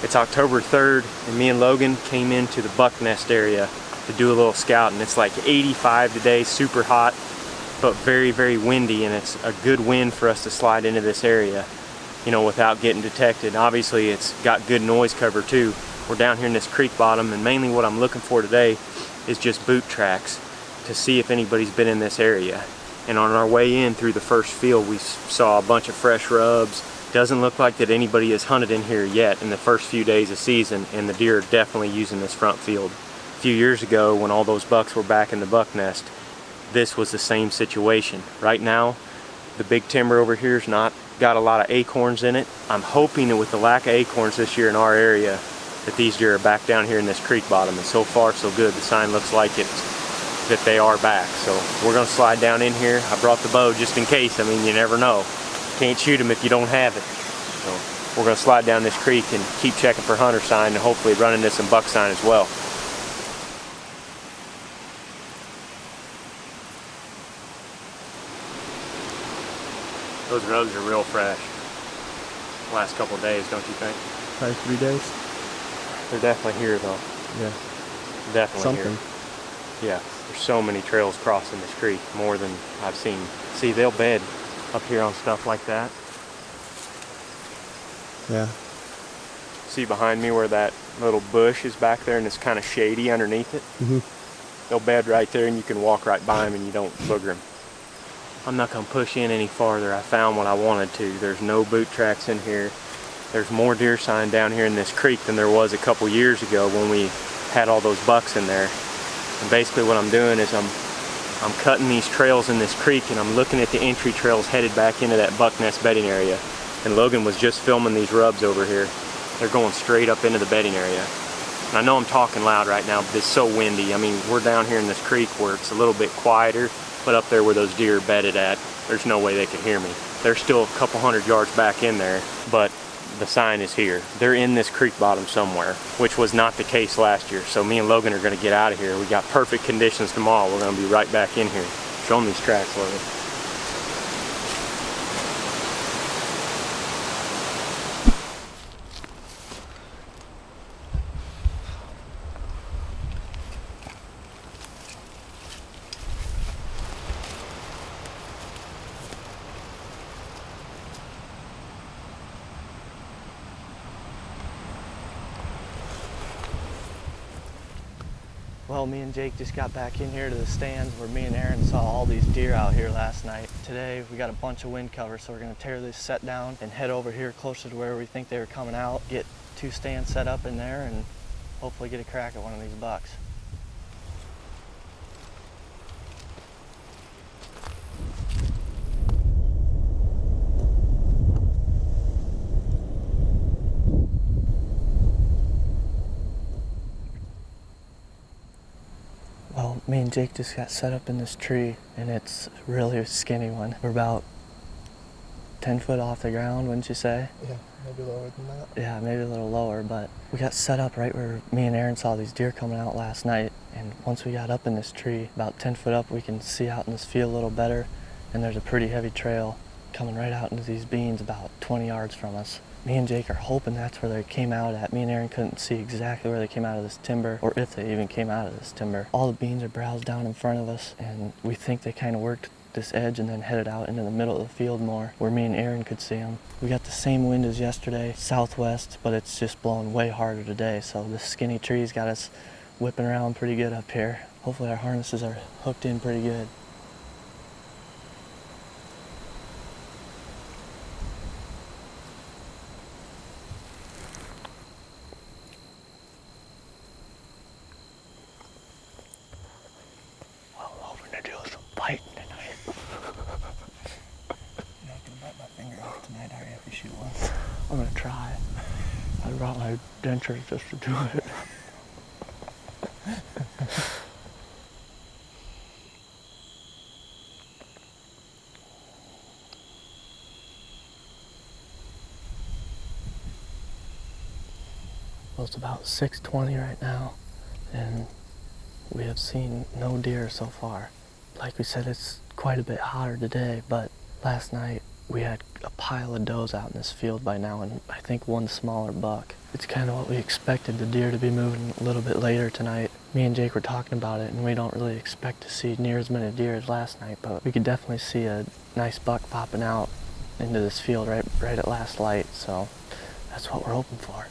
It's October 3rd, and me and Logan came into the buck nest area to do a little scouting. It's like 85 today, super hot, but very, very windy, and it's a good wind for us to slide into this area, you know, without getting detected. Obviously, it's got good noise cover too. We're down here in this creek bottom, and mainly what I'm looking for today is just boot tracks to see if anybody's been in this area. And on our way in through the first field, we saw a bunch of fresh rubs. Doesn't look like that anybody has hunted in here yet in the first few days of season, and the deer are definitely using this front field. A few years ago, when all those bucks were back in the buck nest, this was the same situation. Right now, the big timber over here has not got a lot of acorns in it. I'm hoping that with the lack of acorns this year in our area, that these deer are back down here in this creek bottom, and so far so good. The sign looks like it, that they are back. So we're gonna slide down in here. I brought the bow just in case. I mean, you never know. Can't shoot them if you don't have it. So we're gonna slide down this creek and keep checking for hunter sign, and hopefully run into some buck sign as well. Those rubs are real fresh. Last couple of days, don't you think? Probably 3 days. They're definitely here though. Yeah. Definitely Something. Here. Yeah, there's so many trails crossing this creek, more than I've seen. See, they'll bed up here on stuff like that. Yeah. See behind me where that little bush is back there and it's kind of shady underneath it? They'll bed right there and you can walk right by them and you don't booger them. I'm not gonna push in any farther. I found what I wanted to. There's no boot tracks in here. There's more deer sign down here in this creek than there was a couple years ago when we had all those bucks in there. And basically what I'm doing is I'm cutting these trails in this creek, and I'm looking at the entry trails headed back into that buck nest bedding area. And Logan was just filming these rubs over here. They're going straight up into the bedding area. And I know I'm talking loud right now, but it's so windy. I mean, we're down here in this creek where it's a little bit quieter, but up there where those deer are bedded at, there's no way they can hear me. They're still a couple hundred yards back in there, but the sign is here. They're in this creek bottom somewhere, which was not the case last year. So me and Logan are gonna get out of here. We got perfect conditions tomorrow. We're gonna be right back in here. Show them these tracks, Logan. Well, me and Jake just got back in here to the stands where me and Aaron saw all these deer out here last night. Today we got a bunch of wind cover, so we're gonna tear this set down and head over here closer to where we think they were coming out, get 2 stands set up in there, and hopefully get a crack at one of these bucks. Well, me and Jake just got set up in this tree, and it's really a skinny one. We're about 10 foot off the ground, wouldn't you say? Yeah, maybe lower than that. Yeah, maybe a little lower, but we got set up right where me and Aaron saw these deer coming out last night. And once we got up in this tree, about 10 foot up, we can see out in this field a little better. And there's a pretty heavy trail coming right out into these beans about 20 yards from us. Me and Jake are hoping that's where they came out at. Me and Aaron couldn't see exactly where they came out of this timber, or if they even came out of this timber. All the beans are browsed down in front of us, and we think they kind of worked this edge and then headed out into the middle of the field more, where me and Aaron could see them. We got the same wind as yesterday, southwest, but it's just blowing way harder today, so this skinny tree's got us whipping around pretty good up here. Hopefully our harnesses are hooked in pretty good. Biting tonight. You're not gonna bite my finger off tonight, are you, if you shoot one? I'm gonna try. I brought my dentures just to do it. Well, it's about 6:20 right now, and we have seen no deer so far. Like we said, it's quite a bit hotter today, but last night We had a pile of does out in this field by now, and I think one smaller buck. It's kind of what we expected, the deer to be moving a little bit later tonight. Me and Jake were talking about it, and we don't really expect to see near as many deer as last night, but we could definitely see a nice buck popping out into this field right at last light, so that's what we're hoping for.